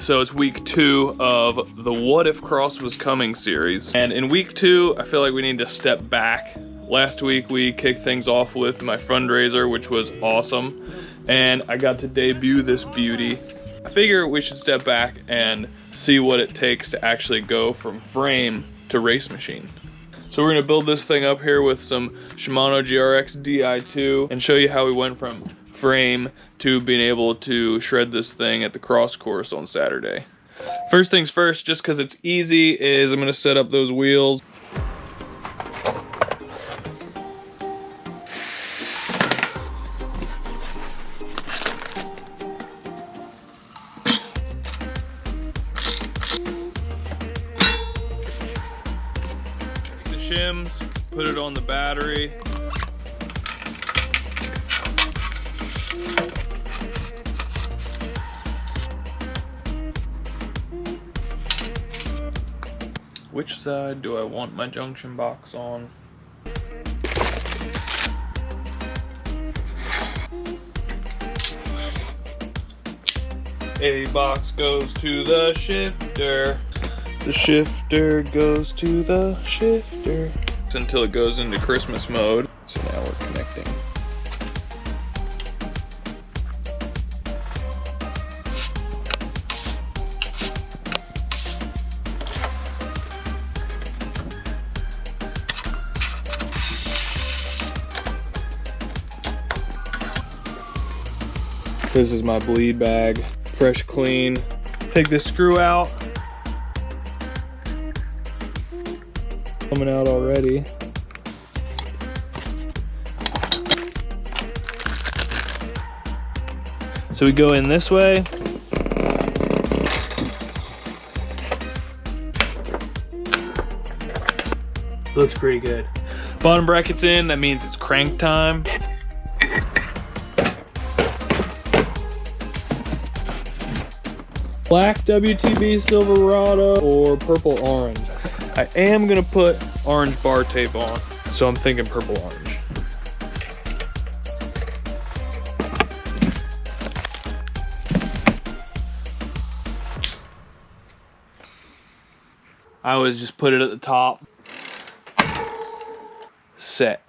So it's week 2 of the What If Cross Was Coming series. And in week 2, I feel like we need to step back. Last week we kicked things off with my fundraiser, which was awesome. And I got to debut this beauty. I figure we should step back and see what it takes to actually go from frame to race machine. So we're gonna build this thing up here with some Shimano GRX Di2 and show you how we went from frame to being able to shred this thing at the cross course on Saturday. First things first, just because it's easy, is I'm gonna set up those wheels. The shims, put it on the battery. Which side do I want my junction box on? A box goes to the shifter. The shifter goes to the shifter. Until it goes into Christmas mode. So now we're connecting. This is my bleed bag, fresh, clean. Take this screw out. Coming out already. So we go in this way. Looks pretty good. Bottom bracket's in, that means it's crank time. Black WTB Silverado or purple orange. I am gonna put orange bar tape on, so I'm thinking purple orange. I always just put it at the top. Set.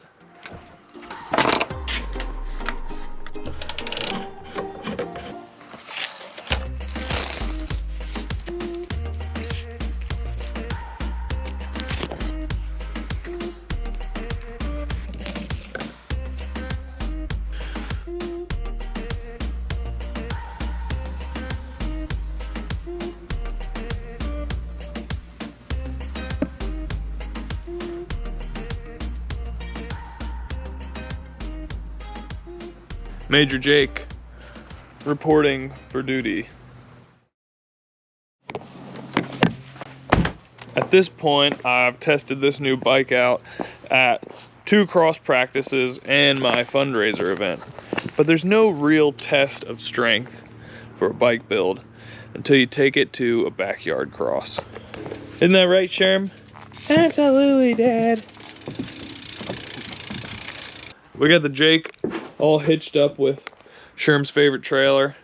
Major Jake reporting for duty. At this point, I've tested this new bike out at 2 cross practices and my fundraiser event. But there's no real test of strength for a bike build until you take it to a backyard cross. Isn't that right, Sherm? Absolutely, Dad. We got the Jake all hitched up with Sherm's favorite trailer.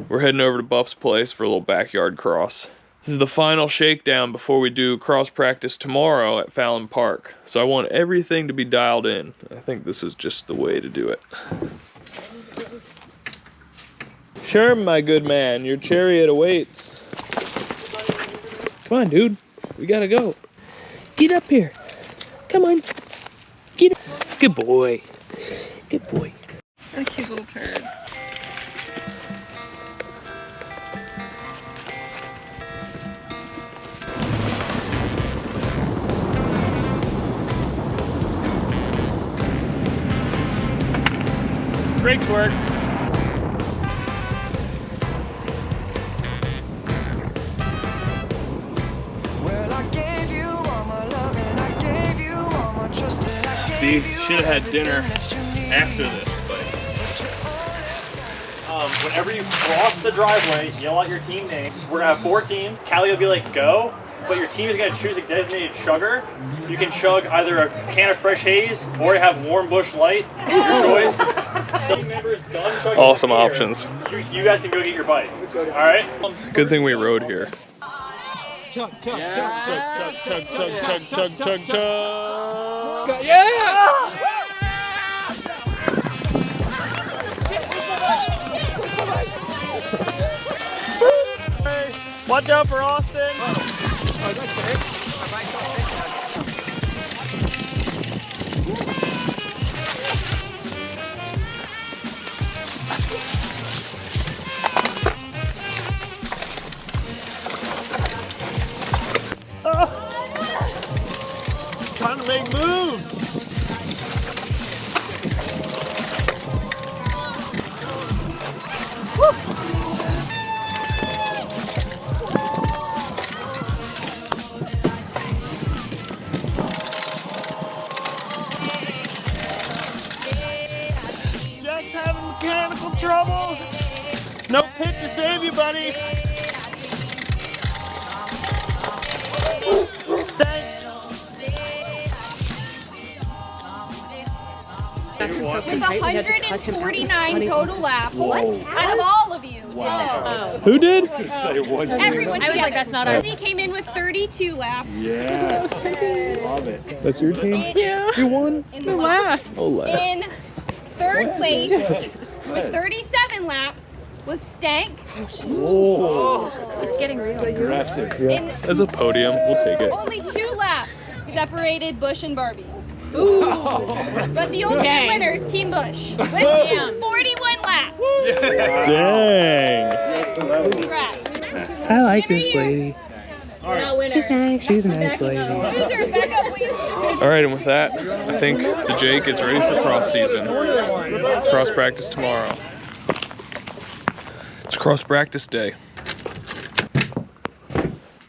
We're heading over to Buff's place for a little backyard cross. This is the final shakedown before we do cross practice tomorrow at Fallon Park. So I want everything to be dialed in. I think this is just the way to do it. Sherm, my good man, your chariot awaits. Come on, dude. We gotta go. Get up here. Come on. Get up. Good boy. Good boy. A cute little turd. Brakes work. Steve should have had dinner after this, but whenever you cross the driveway, yell out your team name. We're gonna have 4 teams. Callie will be like, go, but your team is gonna choose a designated chugger. You can chug either a can of fresh haze or you have warm Busch Light, your choice. Team members done chugging Awesome beer, options. You guys can go get your bike. All right. Good thing we rode here. Chug, chug, chug, chug, chug, chug, chug, chug, chug, chug. Yeah! Watch out for Austin. Trying to make moves. Jack's having mechanical trouble. No pit to save you, buddy. Stay. 149 total laps. What? Out of all of you. Wow. Who did? Everyone. I was like, that's not ours. He came in with 32 laps. Yes. Love it. That's your team? Yeah. You won? In the last. Oh, last. In third place with 37 laps was Stank. It's getting real. Aggressive. In As a podium, we'll take it. only 2 laps separated Bush and Barbie. Ooh. But the ultimate winner is Team Bush with 41 laps. Dang. Congrats. I like this lady. She's nice. She's a nice lady. Losers, back up, please. All right, and with that, I think the Jake is ready for cross season. Cross practice tomorrow. It's cross practice day.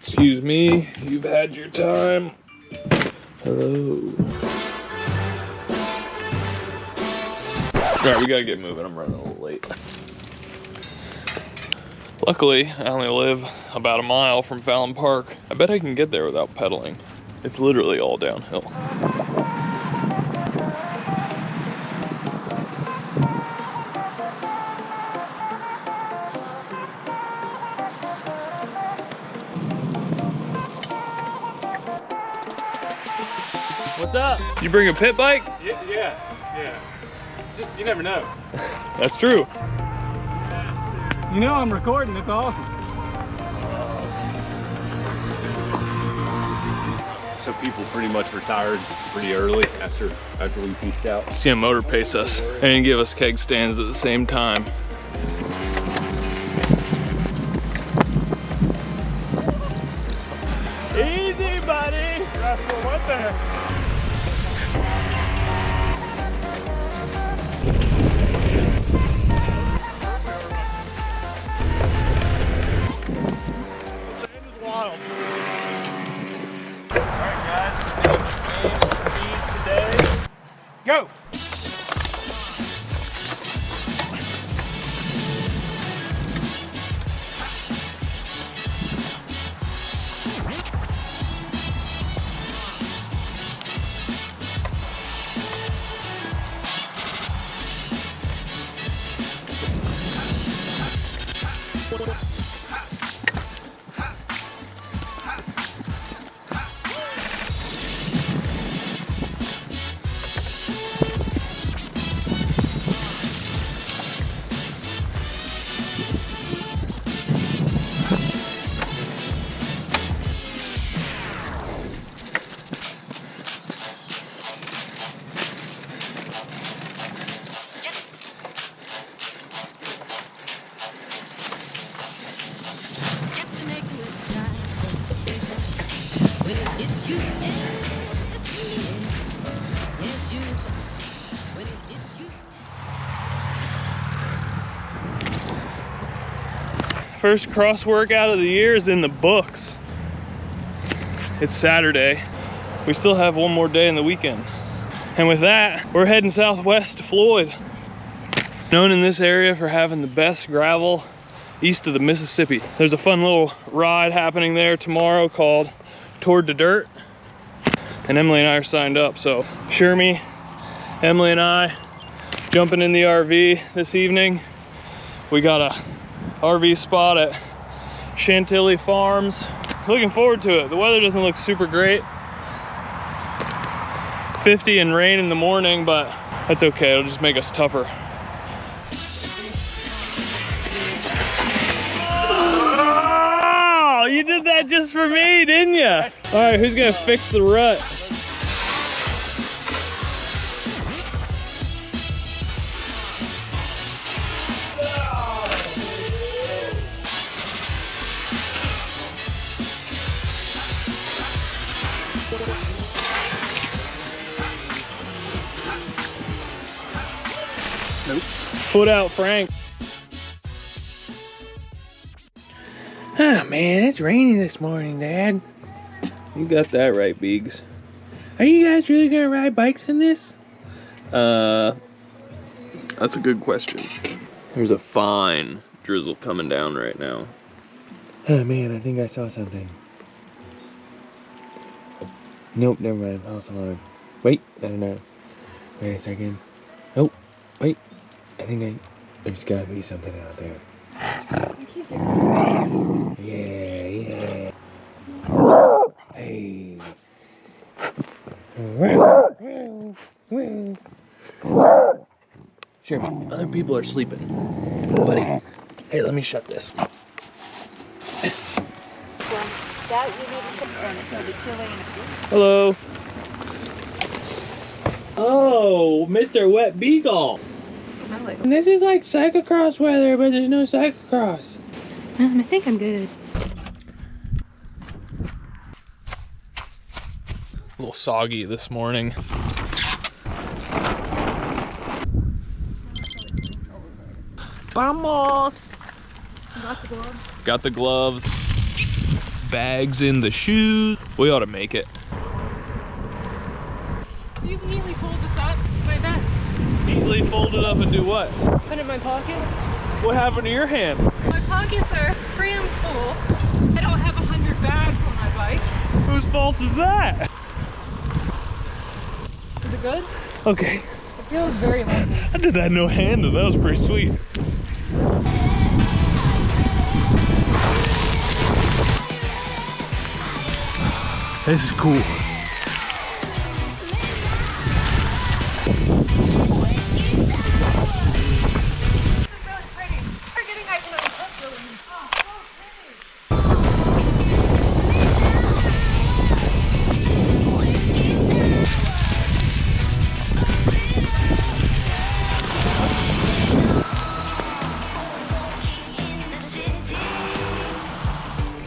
Excuse me, you've had your time. Hello. All right, we gotta get moving. I'm running a little late. Luckily, I only live about a mile from Fallon Park. I bet I can get there without pedaling. It's literally all downhill. What's up? You bring a pit bike? Yeah. Just, you never know. That's true. You know I'm recording, it's awesome. So people pretty much retired pretty early after we pieced out. See a motor pace us and give us keg stands at the same time. Easy, buddy. That's the one there. Go! First cross workout of the year is in the books. It's Saturday. We still have one more day in the weekend. And with that, we're heading southwest to Floyd. Known in this area for having the best gravel east of the Mississippi. There's a fun little ride happening there tomorrow called Toward the Dirt. And Emily and I are signed up, so Shermie, Emily and I Jumping in the RV this evening. We got a RV spot at Chantilly Farms. Looking forward to it. The weather doesn't look super great. 50 and rain in the morning, but that's okay. It'll just make us tougher. Oh, you did that just for me, didn't you? All right, who's gonna fix the rut? Nope. Foot out, Frank. Ah, man, it's rainy this morning, Dad. You got that right, Beegs. Are you guys really gonna ride bikes in this? That's a good question. There's a fine drizzle coming down right now. Oh man, I think I saw something. Nope, never mind. False alarm. Wait, I don't know. Wait a second. Oh, wait. I think there's gotta be something out there. Yeah. Hey. Sherman, other people are sleeping. Buddy, hey, let me shut this. Hello. Oh, Mr. Wet Beagle. This is like cyclocross weather, but there's no cyclocross. I think I'm good. A little soggy this morning. Vamos! Got the gloves. Bags in the shoes. We ought to make it. You can neatly fold this up, my vest. Neatly fold it up and do what? Put it in my pocket. What happened to your hands? My pockets are crammed full. I don't have 100 bags on my bike. Whose fault is that? Is it good? Okay. It feels very light. I did that no-handed. That was pretty sweet. This is cool.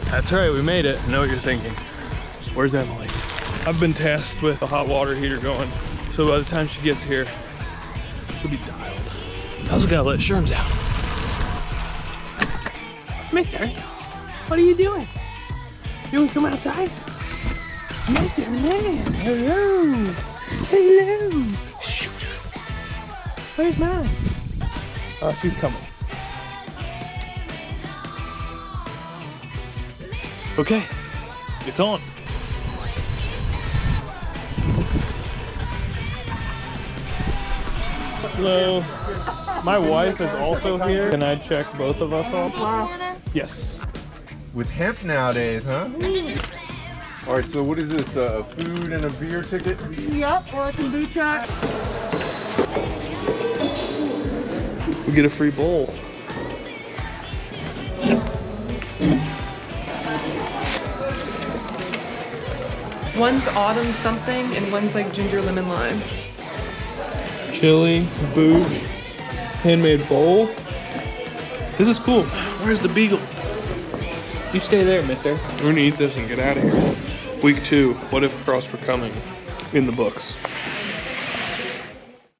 That's right, we made it. I know what you're thinking. Where's Emily? I've been tasked with a hot water heater going, so by the time she gets here, she'll be dialed. I also gotta let Sherms out. Mister, what are you doing? You wanna come outside? Mr. Man, hello. Hello. Where's Mom? Oh, she's coming. Okay, it's on. Hello. My wife is also here. Can I check both of us off? Yes. With hemp nowadays, huh? All right, so what is this, a food and a beer ticket? Yep, or a kombucha. We get a free bowl. One's autumn something and one's like ginger lemon lime. Chili, booch, handmade bowl. This is cool. Where's the beagle? You stay there, mister. We're gonna eat this and get out of here. Week 2, what if cross were coming in the books.